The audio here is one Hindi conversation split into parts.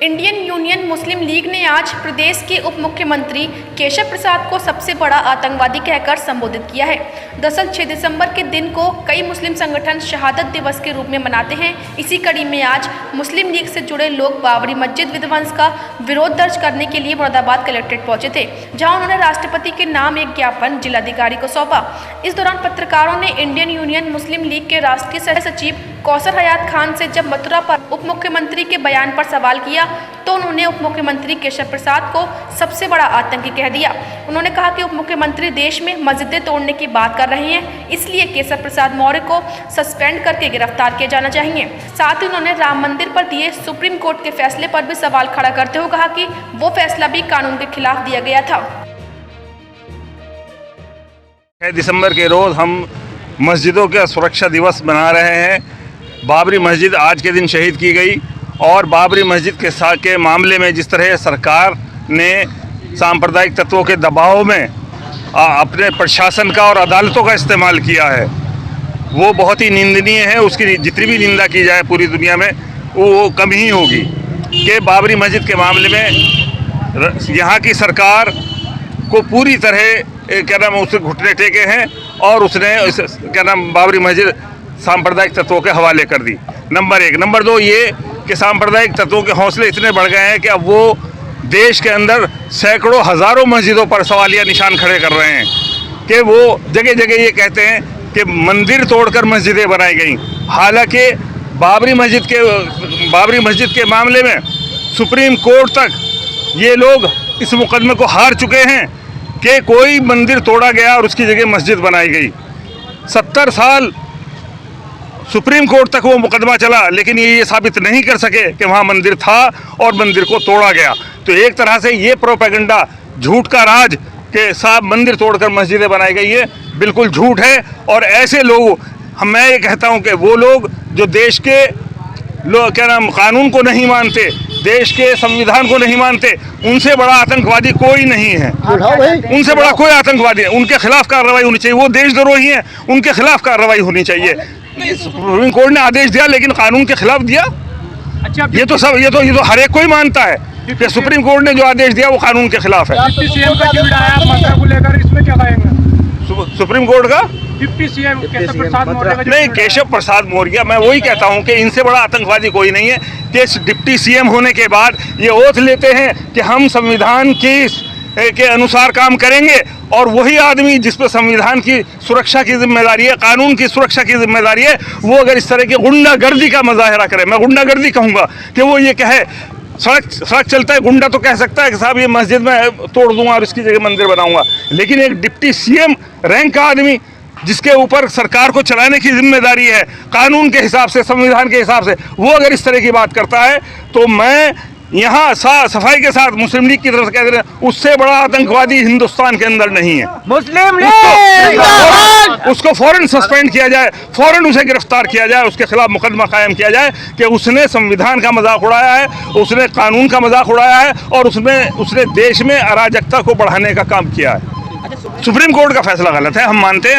इंडियन यूनियन मुस्लिम लीग ने आज प्रदेश के उप मुख्यमंत्री केशव प्रसाद को सबसे बड़ा आतंकवादी कहकर संबोधित किया है। दरअसल 6 दिसंबर के दिन को कई मुस्लिम संगठन शहादत दिवस के रूप में मनाते हैं। इसी कड़ी में आज मुस्लिम लीग से जुड़े लोग बाबरी मस्जिद विध्वंस का विरोध दर्ज करने के लिए मुरादाबाद कलेक्ट्रेट पहुंचे थे, जहां उन्होंने राष्ट्रपति के नाम एक ज्ञापन जिलाधिकारी को सौंपा। इस दौरान पत्रकारों ने इंडियन यूनियन मुस्लिम लीग के राष्ट्रीय सह सचिव कौसर हयात खान से जब मथुरा पर उप मुख्यमंत्री के बयान पर सवाल किया तो उन्होंने उप मुख्यमंत्री केशव प्रसाद को सबसे बड़ा आतंकी कह दिया। उन्होंने कहा कि उप मुख्यमंत्री देश में मस्जिदें तोड़ने की बात कर रहे हैं, इसलिए केशव प्रसाद मौर्य को सस्पेंड करके गिरफ्तार किया जाना चाहिए। साथ ही उन्होंने राम मंदिर पर दिए सुप्रीम कोर्ट के फैसले पर भी सवाल खड़ा करते हुए कहा कि वो फैसला भी कानून के खिलाफ दिया गया था। 6 दिसंबर के रोज हम मस्जिदों का सुरक्षा दिवस मना रहे हैं। बाबरी मस्जिद आज के दिन शहीद की गई और बाबरी मस्जिद के मामले में जिस तरह सरकार ने सांप्रदायिक तत्वों के दबाव में अपने प्रशासन का और अदालतों का इस्तेमाल किया है, वो बहुत ही निंदनीय है। उसकी जितनी भी निंदा की जाए पूरी दुनिया में वो कम ही होगी कि बाबरी मस्जिद के मामले में यहाँ की सरकार को पूरी तरह उससे घुटने टेके हैं और उसने बाबरी मस्जिद सांप्रदायिक तत्वों के हवाले कर दी। नंबर 1। नंबर 2 ये कि सांप्रदायिक तत्वों के हौसले इतने बढ़ गए हैं कि अब वो देश के अंदर सैकड़ों हज़ारों मस्जिदों पर सवालिया निशान खड़े कर रहे हैं कि वो जगह जगह ये कहते हैं कि मंदिर तोड़कर मस्जिदें बनाई गई। हालांकि बाबरी मस्जिद के मामले में सुप्रीम कोर्ट तक ये लोग इस मुकदमे को हार चुके हैं कि कोई मंदिर तोड़ा गया और उसकी जगह मस्जिद बनाई गई। 70 साल सुप्रीम कोर्ट तक वो मुकदमा चला, लेकिन ये साबित नहीं कर सके कि वहाँ मंदिर था और मंदिर को तोड़ा गया। तो एक तरह से ये प्रोपेगेंडा झूठ का राज के साहब मंदिर तोड़कर मस्जिदें बनाई गई है, बिल्कुल झूठ है। और ऐसे लोग मैं ये कहता हूँ कि वो लोग जो देश के कानून को नहीं मानते, देश के संविधान को नहीं मानते, उनसे बड़ा आतंकवादी कोई नहीं है। उनसे बड़ा कोई आतंकवादी है। उनके खिलाफ कार्रवाई होनी चाहिए। वो देशद्रोही हैं, उनके खिलाफ कार्रवाई होनी चाहिए। सुप्रीम कोर्ट ने आदेश दिया लेकिन कानून के खिलाफ दिया। अच्छा, ये तो हर एक कोई मानता है कि सुप्रीम कोर्ट ने जो आदेश दिया वो कानून के खिलाफ है। सीएम का ट्वीट आया मथुरा को लेकर, इसमें क्या कहेंगे? सुप्रीम कोर्ट का डिप्टी सीएम केशव प्रसाद मौर्य का नहीं, केशव प्रसाद मौर्य, मैं वही कहता हूं कि इनसे बड़ा आतंकवादी कोई नहीं है कि डिप्टी सीएम होने के बाद ये ओथ लेते हैं कि हम संविधान के अनुसार काम करेंगे, और वही आदमी जिस पर संविधान की सुरक्षा की जिम्मेदारी है, कानून की सुरक्षा की जिम्मेदारी है, वो अगर इस तरह की गुंडागर्दी का मुजाहरा करे, मैं गुंडागर्दी कहूँगा कि वो ये कहे, सड़क चलता है गुंडा तो कह सकता है कि साहब ये मस्जिद में तोड़ दूंगा और इसकी जगह मंदिर बनाऊंगा, लेकिन एक डिप्टी सीएम रैंक का आदमी जिसके ऊपर सरकार को चलाने की जिम्मेदारी है कानून के हिसाब से, संविधान के हिसाब से, वो अगर इस तरह की बात करता है तो मैं यहाँ सफाई के साथ मुस्लिम लीग की तरफ से कह रहे हैं, उससे बड़ा आतंकवादी हिंदुस्तान के अंदर नहीं है। मुस्लिम लीग उसको फौरन सस्पेंड किया जाए, फौरन उसे गिरफ्तार किया जाए, उसके खिलाफ मुकदमा कायम किया जाए कि उसने संविधान का मजाक उड़ाया है, उसने कानून का मजाक उड़ाया है और उसने देश में अराजकता को बढ़ाने का काम किया है। सुप्रीम कोर्ट का फैसला गलत है, हम मानते हैं।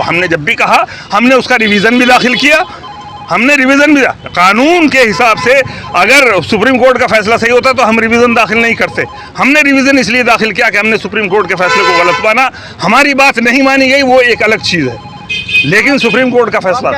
हमने जब भी कहा, हमने उसका रिवीजन भी दाखिल किया, कानून के हिसाब से अगर सुप्रीम कोर्ट का फैसला सही होता तो हम रिवीजन दाखिल नहीं करते। हमने रिवीजन इसलिए दाखिल किया कि हमने सुप्रीम कोर्ट के फैसले को गलत माना। हमारी बात नहीं मानी गई, वो एक अलग चीज़ है, लेकिन सुप्रीम कोर्ट का फैसला